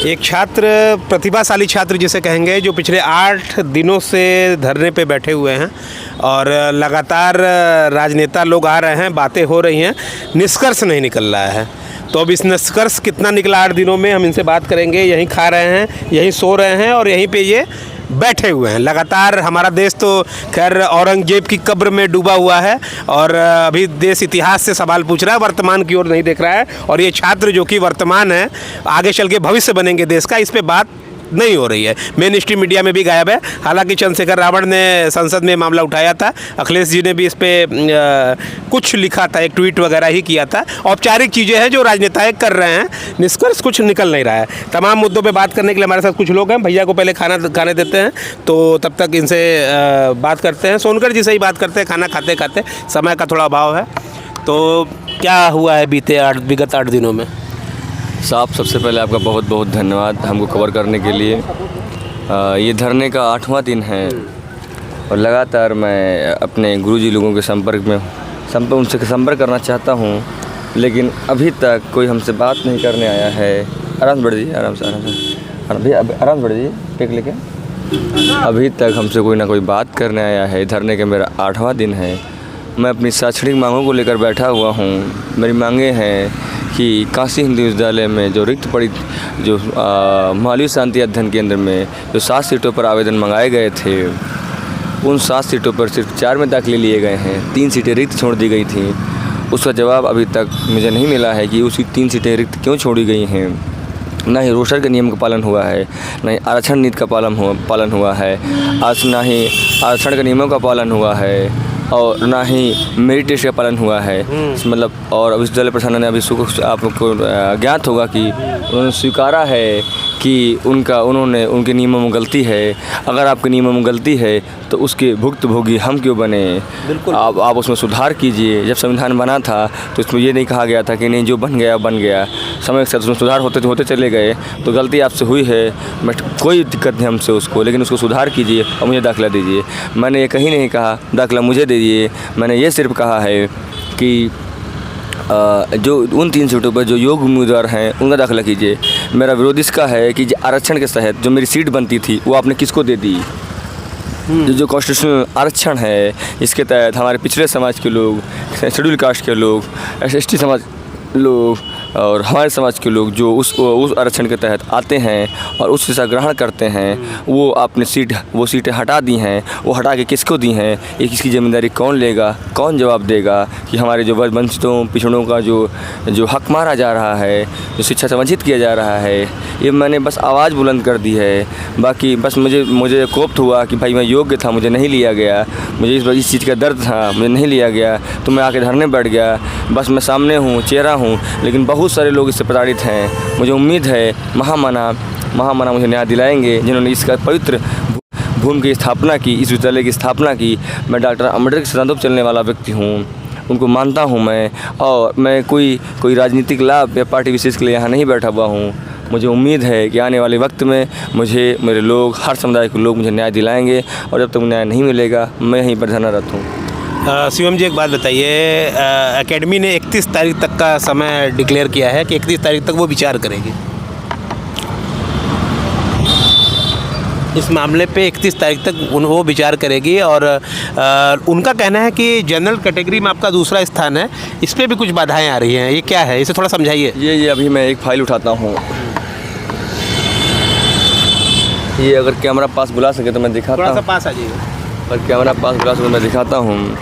एक छात्र, प्रतिभाशाली छात्र जिसे कहेंगे, जो पिछले 8 दिनों से धरने पे बैठे हुए हैं और लगातार राजनेता लोग आ रहे हैं, बातें हो रही हैं, निष्कर्ष नहीं निकल रहा है। तो अब इस निष्कर्ष कितना निकला 8 दिनों में, हम इनसे बात करेंगे। यहीं खा रहे हैं, यहीं सो रहे हैं और यहीं पे ये बैठे हुए हैं। लगातार हमारा देश तो खैर औरंगजेब की कब्र में डूबा हुआ है और अभी देश इतिहास से सवाल पूछ रहा है, वर्तमान की ओर नहीं देख रहा है। और ये छात्र जो कि वर्तमान है, आगे चल के भविष्य बनेंगे देश का, इस पे बात नहीं हो रही है। मेन स्ट्रीम मीडिया में भी गायब है। हालांकि चंद्रशेखर रावण ने संसद में मामला उठाया था, अखिलेश जी ने भी इस पे कुछ लिखा था, एक ट्वीट वगैरह ही किया था। औपचारिक चीज़ें हैं जो राजनेताएं कर रहे हैं, निष्कर्ष कुछ निकल नहीं रहा है। तमाम मुद्दों पे बात करने के लिए हमारे साथ कुछ लोग हैं। भैया को पहले खाने देते हैं, तो तब तक इनसे बात करते हैं। सोनकर जी से ही बात करते हैं, खाना खाते खाते, समय का थोड़ा अभाव है। तो क्या हुआ है विगत 8 दिनों में? साहब, सबसे पहले आपका बहुत बहुत धन्यवाद हमको कवर करने के लिए। ये धरने का 8वां दिन है और लगातार मैं अपने गुरुजी लोगों के उनसे संपर्क करना चाहता हूँ, लेकिन अभी तक कोई हमसे बात नहीं करने आया है। आराम से बैठ जी, आराम से बैठ जी, टेक लेके। अभी तक हमसे कोई ना कोई बात करने आया है। धरने का मेरा 8वां दिन है। मैं अपनी शैक्षणिक मांगों को लेकर बैठा हुआ हूँ। मेरी मांगे हैं कि काशी हिंदू विश्वविद्यालय में जो रिक्त पड़ी, जो मालवीय शांति अध्ययन केंद्र में जो 7 सीटों पर आवेदन मंगाए गए थे, उन 7 सीटों पर सिर्फ 4 में दाखिले लिए गए हैं। 3 सीटें रिक्त छोड़ दी गई थी। उसका जवाब अभी तक मुझे नहीं मिला है कि उसी 3 सीटें रिक्त क्यों छोड़ी गई हैं। ना ही रोस्टर के नियम का पालन हुआ है, ना ही आरक्षण नीति का पालन हुआ है, ना ही आरक्षण के नियमों का पालन हुआ है और ना ही मेरिट टेस्ट का पालन हुआ है। मतलब और विश्वविद्यालय प्रशासन ने अभी आपको ज्ञात होगा कि उन्होंने स्वीकारा है कि उनके नियमों में गलती है। अगर आपके नियमों में गलती है तो उसके भुक्तभोगी हम क्यों बने? बिल्कुल, आप उसमें सुधार कीजिए। जब संविधान बना था तो इसमें ये नहीं कहा गया था कि नहीं, जो बन गया बन गया। समय के साथ उसमें सुधार होते चले गए। तो गलती आपसे हुई है, बट कोई दिक्कत नहीं हमसे उसको, लेकिन उसको सुधार कीजिए और मुझे दाखिला दीजिए। मैंने ये कहीं नहीं कहा दाखिला मुझे दीजिए। मैंने ये सिर्फ कहा है कि जो उन 3 सीटों पर जो योग्य उम्मीदवार हैं उनका दाखिला कीजिए। मेरा विरोध इसका है कि आरक्षण के तहत जो मेरी सीट बनती थी वो आपने किसको दे दी? जो कॉन्स्टिट्यूशनल आरक्षण है, इसके तहत हमारे पिछड़े समाज के लोग, शेड्यूल कास्ट के लोग, ST समाज लोग और हमारे समाज के लोग जो उस आरक्षण के तहत आते हैं और उस हिस्सा ग्रहण करते हैं, वो आपने वो सीटें हटा दी हैं। वो हटा के किसको दी हैं? ये किसकी ज़िम्मेदारी कौन लेगा? कौन जवाब देगा कि हमारे जो वंचितों पिछड़ों का जो हक मारा जा रहा है, जो शिक्षा से वंचित किया जा रहा है? ये मैंने बस आवाज़ बुलंद कर दी है। बाकी बस मुझे कोप्त हुआ कि भाई मैं योग्य था, मुझे नहीं लिया गया। मुझे इस चीज़ का दर्द था, मुझे नहीं लिया गया, तो मैं आके धरने बैठ गया। बस मैं सामने हूँ, चेहरा हूँ, लेकिन बहुत सारे लोग इससे प्रताड़ित हैं। मुझे उम्मीद है महामना मुझे न्याय दिलाएंगे, जिन्होंने इसका पवित्र भूमि की स्थापना की, इस विद्यालय की स्थापना की। मैं डॉक्टर अम्बेडकर के सिद्धांतों पर चलने वाला व्यक्ति हूँ, उनको मानता हूँ मैं। और मैं कोई राजनीतिक लाभ या पार्टी विशेष के लिए यहाँ नहीं बैठा हुआ हूँ। मुझे उम्मीद है कि आने वाले वक्त में मेरे लोग, हर समुदाय के लोग मुझे न्याय दिलाएंगे और जब तक न्याय नहीं मिलेगा मैं यहीं पर धरनारत हूँ। शिवम जी, एक बात बताइए, एकेडमी ने 31 तारीख तक का समय डिक्लेयर किया है कि 31 तारीख तक वो विचार करेगी इस मामले पे। 31 तारीख तक वो विचार करेगी और उनका कहना है कि जनरल कैटेगरी में आपका दूसरा स्थान है, इस पर भी कुछ बाधाएं आ रही हैं। ये क्या है, इसे थोड़ा समझाइए। ये अभी मैं एक फाइल उठाता हूँ। ये अगर कैमरा पास बुला सके तो मैं दिखाता हूँ। थोड़ा सा पास आ जाइए। और कैमरा पास बुला सके तो मैं दिखाता हूँ।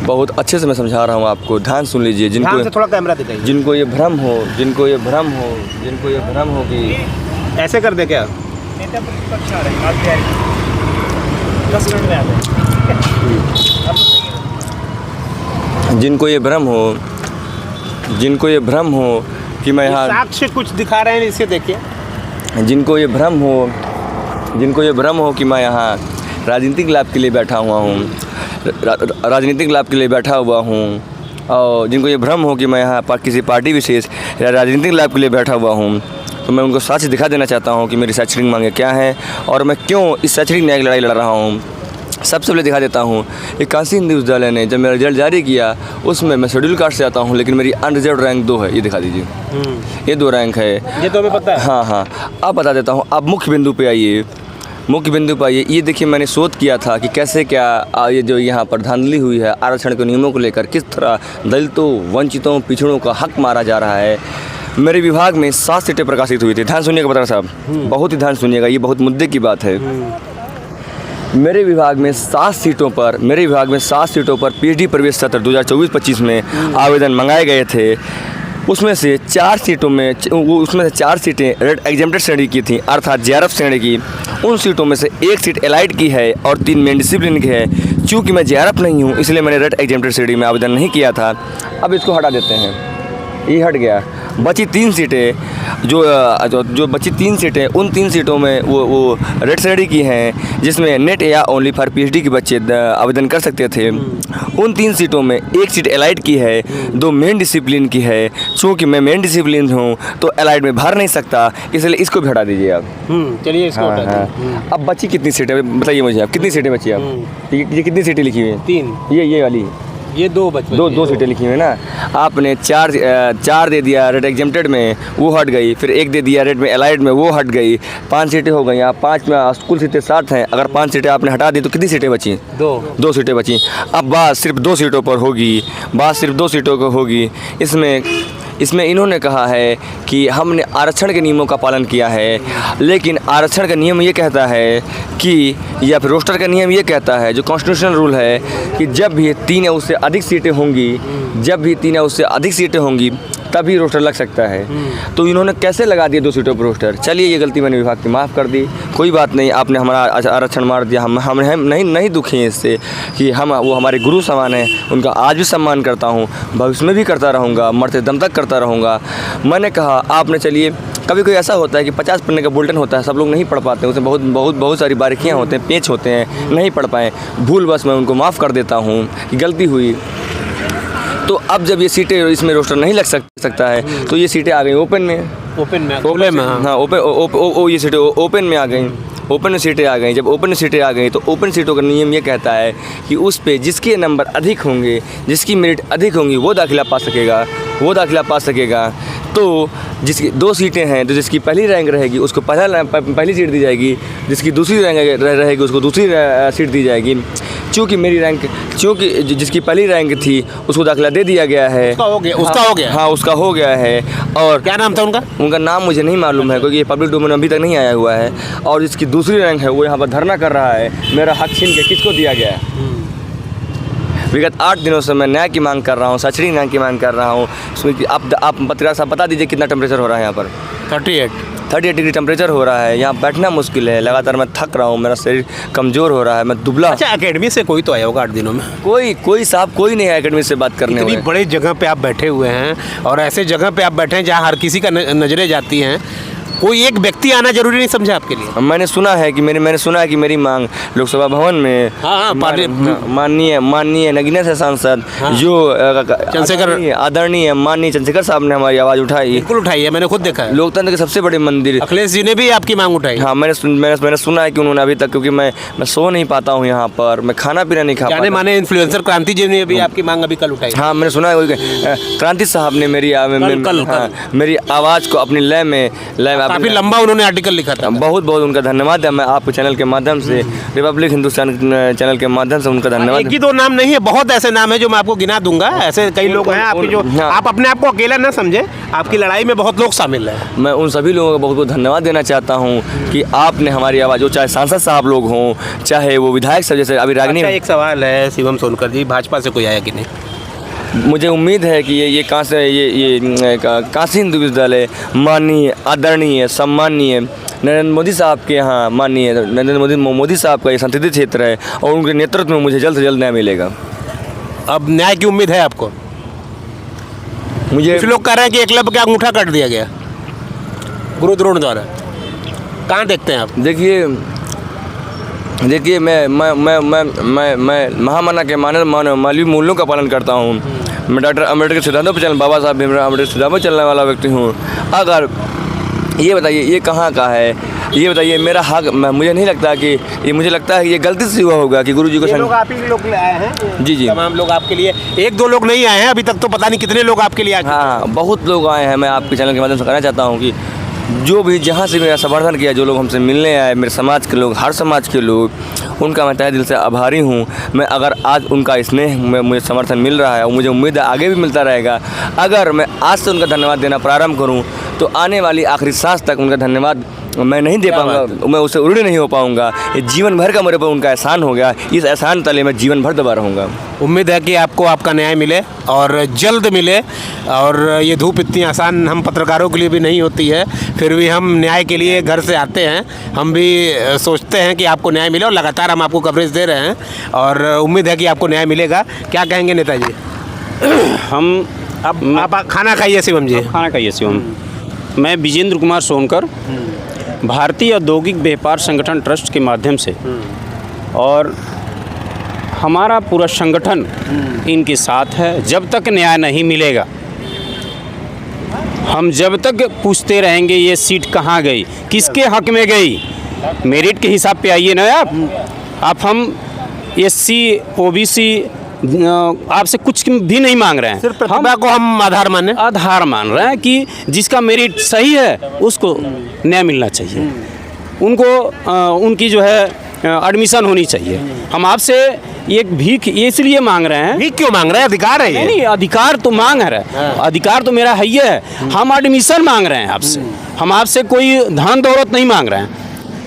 बहुत अच्छे से मैं समझा रहा हूँ आपको, ध्यान सुन लीजिए। ध्यान से थोड़ा कैमरा दिखाइए। जिनको ये भ्रम हो कि ऐसे कर दे क्या? जिनको ये भ्रम हो कि मैं यहाँ साक्ष्य कुछ दिखा रहे हैं, इसे देखिए। जिनको ये भ्रम हो कि मैं यहाँ राजनीतिक लाभ के लिए बैठा हुआ हूँ, और जिनको ये भ्रम हो कि मैं यहाँ किसी पार्टी विशेष या राजनीतिक लाभ के लिए बैठा हुआ हूँ, तो मैं उनको साक्ष्य दिखा देना चाहता हूँ कि मेरी शैक्षणिक मांगें क्या हैं और मैं क्यों इस शैक्षणिक न्याय की लड़ाई लड़ रहा हूँ। सबसे पहले दिखा देता हूँ, ये काशी हिंदू विद्यालय ने जब मेरा रिजल्ट जारी किया उसमें मैं शेड्यूल कास्ट से आता हूँ, लेकिन मेरी अनरिजर्व रैंक 2 है। ये दिखा दीजिए, ये 2 रैंक है। ये तो हमें पता है। हाँ हाँ, अब बता देता हूँ। अब मुख्य बिंदु पे आइए, मुख्य बिंदु पर आइए। ये देखिए, मैंने शोध किया था कि कैसे क्या ये जो यहाँ पर धांधली हुई है आरक्षण के नियमों को लेकर, किस तरह दलितों, वंचितों, पिछड़ों का हक मारा जा रहा है। मेरे विभाग में 7 सीटें प्रकाशित हुई थी। ध्यान सुनिएगा पत्रकार साहब, बहुत ही ध्यान सुनिएगा, ये बहुत मुद्दे की बात है। मेरे विभाग में 7 सीटों पर पीएचडी प्रवेश सत्र 2024-25 में आवेदन मंगाए गए थे। उसमें से 4 सीटें रेड एग्जेम्प्टेड श्रेणी की थी, अर्थात जेआरएफ श्रेणी की। उन सीटों में से 1 सीट एलाइड की है और 3 मेन डिसिप्लिन की है। चूँकि मैं जेआरएफ नहीं हूँ, इसलिए मैंने रेड एग्जेम्प्टेड श्रेणी में आवेदन नहीं किया था। अब इसको हटा देते हैं, ये हट गया। बची 3 सीटें जो बची 3 सीटें, उन 3 सीटों में वो रेड श्रेणी की हैं, जिसमें नेट या ओनली फॉर पीएचडी के बच्चे आवेदन कर सकते थे। उन 3 सीटों में 1 सीट एलाइड की है, 2 मेन डिसिप्लिन की है। चूँकि मैं मेन डिसिप्लिन हूँ तो एलाइड में भर नहीं सकता, इसलिए इसको भी हटा दीजिए आप। चलिए इसको हटा दीजिए। अब बची कितनी सीटें बताइए मुझे, आप कितनी सीटें बची? आप ये कितनी सीटें लिखी हुई हैं? 3। ये वाली, ये 2 बच, 2 सीटें लिखी हुई है ना। आपने 4 दे दिया रेड एग्जेम्प्टेड में, वो हट गई। फिर 1 दे दिया रेड में एलाइड में, वो हट गई। 5 सीटें हो गई। आप 5 में कुल सीटें 7 हैं। अगर 5 सीटें आपने हटा दी तो कितनी सीटें बची? 2 सीटें बची। अब बात सिर्फ 2 सीटों पर होगी, इसमें इन्होंने कहा है कि हमने आरक्षण के नियमों का पालन किया है, लेकिन आरक्षण का नियम ये कहता है कि, या फिर रोस्टर का नियम ये कहता है, जो कॉन्स्टिट्यूशनल रूल है, कि जब भी 3 या उससे अधिक सीटें होंगी तभी रोस्टर लग सकता है। तो इन्होंने कैसे लगा दिया 2 सीटों पर रोस्टर? चलिए, ये गलती मैंने विभाग की माफ़ कर दी, कोई बात नहीं। आपने हमारा आरक्षण मार दिया, हम नहीं दुखी हैं इससे, कि वो हमारे गुरु समान हैं। उनका आज भी सम्मान करता हूँ, भविष्य में भी करता रहूँगा, मरते दम तक करता रहूँगा। मैंने कहा आपने, चलिए कभी कोई ऐसा होता है कि 50 पन्ने का बुलेटिन होता है, सब लोग नहीं पढ़ पाते, उसमें बहुत सारी बारीकियाँ होते हैं, पेच होते हैं, नहीं पढ़ पाए, भूल बस मैं उनको माफ़ कर देता हूँ कि गलती हुई। तो अब जब ये सीटें, इसमें रोस्टर नहीं लग सकता है, तो ये सीटें आ गई ओपन में। हाँ, ये सीटें ओपन में आ गई। ओपन सीटें आ गई। जब ओपन सीटें आ गई तो ओपन सीटों का नियम ये कहता है कि उस पे जिसके नंबर अधिक होंगे, जिसकी मेरिट अधिक होंगी, वो दाखिला पा सकेगा। तो जिसकी 2 सीटें हैं, तो जिसकी पहली रैंक रहेगी उसको पहली सीट दी जाएगी, जिसकी दूसरी रैंक रहेगी उसको दूसरी सीट दी जाएगी। चूँकि जिसकी पहली रैंक थी उसको दाखिला दे दिया गया है। उसका हो गया। हाँ, उसका हो गया है। और क्या नाम था उनका? उनका नाम मुझे नहीं मालूम है, क्योंकि ये पब्लिक डोमेन अभी तक नहीं आया हुआ है। और जिसकी दूसरी रैंक है वो यहाँ पर धरना कर रहा है, मेरा हक छीन के किसको दिया गया है। विगत 8 दिनों से मैं न्याय की मांग कर रहा हूँ, सचरी न्याय की मांग कर रहा हूँ। आप पत्रकार साहब बता दीजिए कितना टेम्परेचर हो रहा है यहाँ पर? 38 डिग्री टेम्परेचर हो रहा है। यहाँ बैठना मुश्किल है, लगातार मैं थक रहा हूँ, मेरा शरीर कमज़ोर हो रहा है, मैं दुबला। अच्छा, एकेडमी से कोई तो आया होगा 8 दिनों में? कोई नहीं है एकेडमी से बात करने वाला। इतनी बड़ी जगह पे आप बैठे हुए हैं, और ऐसे जगह पे आप बैठे हैं जहाँ हर किसी का नज़रें जाती हैं, कोई एक व्यक्ति आना जरूरी नहीं समझा आपके लिए? मैंने सुना है कि मेरी मांग लोकसभा भवन में माननीय नगीना से सांसद जो आदरणीय माननीय चंद्रशेखर साहब ने हमारी आवाज़ उठाई। बिल्कुल उठाई है, मैंने खुद देखा है। लोकतंत्र के सबसे बड़े मंदिर अखिलेश जी ने भी आपकी मांग उठाई। हाँ, मैंने सुना है कि उन्होंने अभी तक, क्योंकि मैं सो नहीं पाता हूँ यहाँ पर, मैं खाना पीना नहीं खा पाता। माने इन्फ्लुएंसर क्रांति जी ने भी आपकी मांग अभी कल उठाई। हाँ, मैंने सुना है क्रांति साहब ने मेरी आवाज़ को अपनी लय में काफी लंबा उन्होंने आर्टिकल लिखा था। बहुत उनका धन्यवाद है। मैं आपके चैनल के माध्यम से, रिपब्लिक हिंदुस्तान चैनल के माध्यम से उनका धन्यवाद। एक ही 2 नाम नहीं है, बहुत ऐसे नाम है जो मैं आपको गिना दूंगा। ऐसे कई लोग हैं आपके जो, आप अपने आप को अकेला ना समझे, आपकी लड़ाई में बहुत लोग शामिल हैं। मैं उन सभी लोगों का बहुत धन्यवाद देना चाहता हूँ कि आपने हमारी आवाज़, चाहे सांसद साहब लोग हों, चाहे वो विधायक सब, जैसे अभी रागिनी। एक सवाल है शिवम सोनकर जी, भाजपा से कोई आया कि नहीं? मुझे उम्मीद है कि ये काशी हिंदू विद्यालय माननीय, आदरणीय, सम्माननीय नरेंद्र मोदी साहब के यहाँ, माननीय नरेंद्र मोदी साहब का ये संसदीय क्षेत्र है, और उनके नेतृत्व में मुझे जल्द से जल्द न्याय मिलेगा। अब न्याय की उम्मीद है आपको? कुछ लोग कह रहे हैं कि एकलव्य का अंगूठा काट दिया गया गुरु द्रोण द्वारा, कहाँ देखते हैं आप? देखिए मैं महामानव के मानवीय मूल्यों का पालन करता हूँ। मैं डॉक्टर अम्बेडकर सिद्धांतों पर बाबा साहब भीमराव अम्बेडकर सिद्धांतों पर चलने वाला व्यक्ति हूँ। अगर ये बताइए ये कहाँ का है, ये बताइए मेरा हक। मुझे नहीं लगता कि ये, मुझे लगता है कि ये गलती से हुआ होगा कि गुरुजी को ये लोग आप ही लोग आए हैं? जी। तमाम लोग आपके लिए, एक दो लोग नहीं आए हैं अभी तक, तो पता नहीं कितने लोग आपके लिए आए। हाँ, बहुत लोग आए हैं। मैं आपके चैनल के माध्यम से कहना चाहता हूँ कि जो भी जहाँ से मेरा समर्थन किया, जो लोग हमसे मिलने आए, मेरे समाज के लोग, हर समाज के लोग, उनका मैं तहे दिल से आभारी हूँ। मैं अगर आज उनका स्नेह में मुझे समर्थन मिल रहा है और मुझे उम्मीद है आगे भी मिलता रहेगा, अगर मैं आज से उनका धन्यवाद देना प्रारंभ करूँ तो आने वाली आखिरी सांस तक उनका धन्यवाद मैं नहीं दे पाऊँगा, मैं उससे ऋणी नहीं हो पाऊँगा। ये जीवन भर का मेरे पर उनका एहसान हो गया, इस एहसान तले मैं जीवन भर दबा रहूँगा। उम्मीद है कि आपको आपका न्याय मिले और जल्द मिले। और ये धूप इतनी आसान हम पत्रकारों के लिए भी नहीं होती है, फिर भी हम न्याय के लिए घर से आते हैं। हम भी सोचते हैं कि आपको न्याय मिले और लगातार हम आपको कवरेज दे रहे हैं और उम्मीद है कि आपको न्याय मिलेगा। क्या कहेंगे नेताजी? हम अब आप खाना खाइए शिवम जी। खाना खाइए शिवम। मैं विजेंद्र कुमार सोनकर, भारतीय औद्योगिक व्यापार संगठन ट्रस्ट के माध्यम से, और हमारा पूरा संगठन इनके साथ है। जब तक न्याय नहीं मिलेगा, हम जब तक पूछते रहेंगे ये सीट कहाँ गई, किसके हक में गई। मेरिट के हिसाब पे आइए ना आप हम SC OBC आपसे कुछ भी नहीं मांग रहे हैं, सिर्फ प्रतिभा को हम आधार मान रहे हैं कि जिसका मेरिट सही है उसको न्याय मिलना चाहिए, उनको उनकी जो है एडमिशन होनी चाहिए। हम आपसे एक भीख इसलिए मांग रहे हैं। भीख क्यों मांग रहे हैं? अधिकार है ये। नहीं, अधिकार तो मांग रहे हैं, अधिकार तो मेरा है ही है। हम एडमिशन मांग रहे हैं आपसे, हम आपसे कोई धन दौलत नहीं मांग रहे हैं,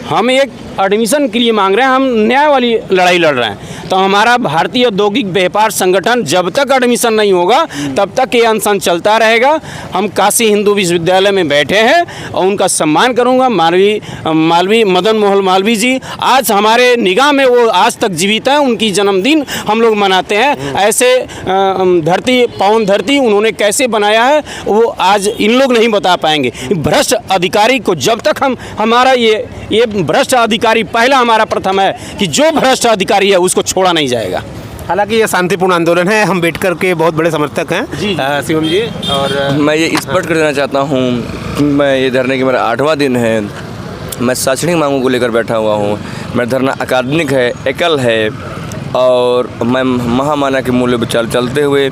हम एक एडमिशन के लिए मांग रहे हैं। हम न्याय वाली लड़ाई लड़ रहे हैं। तो हमारा भारतीय औद्योगिक व्यापार संगठन जब तक एडमिशन नहीं होगा तब तक ये अनशन चलता रहेगा। हम काशी हिंदू विश्वविद्यालय में बैठे हैं और उनका सम्मान करूंगा। मालवीय मदन मोहन मालवीय जी आज हमारे निगाह में वो आज तक जीवित हैं, उनकी जन्मदिन हम लोग मनाते हैं। ऐसे धरती पावन धरती उन्होंने कैसे बनाया है वो आज इन लोग नहीं बता पाएंगे। भ्रष्ट अधिकारी को जब तक हमारा ये भ्रष्ट अधिकारी पहला हमारा प्रथम है कि जो भ्रष्ट अधिकारी है उसको छोड़ा नहीं जाएगा। हालांकि ये शांतिपूर्ण आंदोलन है, हम बैठकर के बहुत बड़े समर्थक हैं शिवम जी। और मैं ये स्पष्ट कर देना चाहता हूँ कि मैं ये धरने की मेरा 8वां दिन है। मैं शैक्षणिक मांगों को लेकर बैठा हुआ हूँ। मेरा धरना अकादमिक है, एकल है और मैं महामानव के मूल्य पर चलते हुए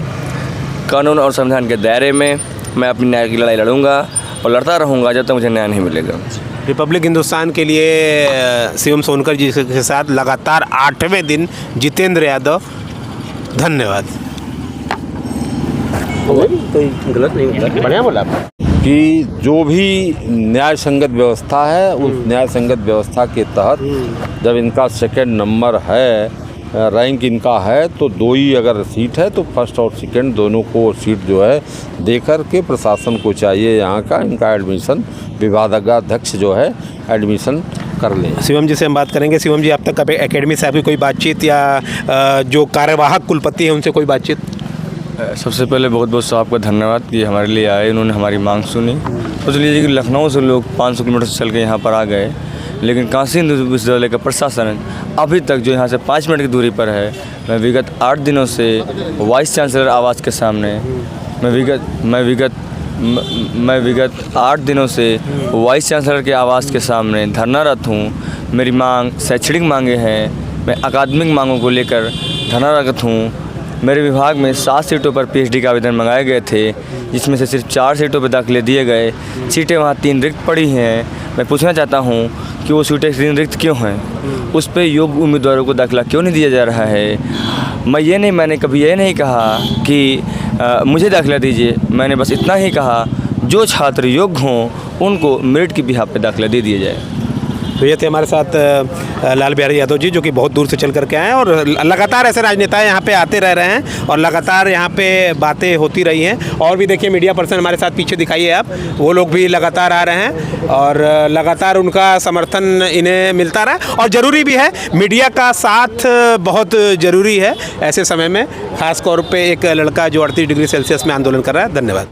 कानून और संविधान के दायरे में मैं अपनी न्याय की लड़ाई लड़ूंगा और लड़ता रहूँगा जब तक मुझे न्याय नहीं मिलेगा। रिपब्लिक हिंदुस्तान के लिए शिवम सोनकर जी के साथ लगातार 8वें दिन जितेंद्र यादव। धन्यवाद। गलत नहीं, बढ़िया बोला कि जो भी न्याय संगत व्यवस्था है उस न्याय संगत व्यवस्था के तहत जब इनका सेकंड नंबर है, रैंक इनका है, तो 2 ही अगर सीट है तो फर्स्ट और सेकंड दोनों को सीट जो है देकर के प्रशासन को चाहिए यहाँ का इनका एडमिशन विभागाध्यक्ष जो है एडमिशन कर लें। शिवम जी से हम बात करेंगे। शिवम जी, अब तक एकेडमी से आपकी कोई बातचीत या जो कार्यवाहक कुलपति है उनसे कोई बातचीत? सबसे पहले बहुत बहुत आपका धन्यवाद कि हमारे लिए आए, उन्होंने हमारी मांग सुनी। सोच लीजिए कि लखनऊ से लोग 500 किलोमीटर से चल के यहाँ पर आ गए, लेकिन काशी हिंदू विश्वविद्यालय का प्रशासन अभी तक जो यहाँ से 5 मिनट की दूरी पर है। मैं विगत 8 दिनों से वाइस चांसलर आवास के सामने मैं विगत 8 दिनों से वाइस चांसलर के आवास के सामने धरनारत हूँ। मेरी मांग शैक्षणिक मांगे हैं, मैं अकादमिक मांगों को लेकर धरनारत हूँ। मेरे विभाग में 7 सीटों पर PhD के आवेदन मंगाए गए थे, जिसमें से सिर्फ 4 सीटों पर दाखिले दिए गए। सीटें वहाँ 3 रिक्त पड़ी हैं। मैं पूछना चाहता हूँ कि वो सीटें 3 रिक्त क्यों हैं, उस पर योग्य उम्मीदवारों को दाखिला क्यों नहीं दिया जा रहा है। मैंने कभी ये नहीं कहा कि मुझे दाखिला दीजिए, मैंने बस इतना ही कहा जो छात्र योग्य हों उनको मेरिट की बिहाफ पे दाखिला दे दिया जाए। तो ये थे हमारे साथ लाल बिहारी यादव जी, जो कि बहुत दूर से चल करके आए हैं और लगातार ऐसे राजनेता यहाँ पे आते रह रहे हैं और लगातार यहाँ पे बातें होती रही हैं। और भी देखिए मीडिया पर्सन हमारे साथ पीछे दिखाइए आप, वो लोग भी लगातार आ रहे हैं और लगातार उनका समर्थन इन्हें मिलता रहा। और ज़रूरी भी है, मीडिया का साथ बहुत ज़रूरी है ऐसे समय में, ख़ास तौर पर एक लड़का जो 38 डिग्री सेल्सियस में आंदोलन कर रहा है। धन्यवाद।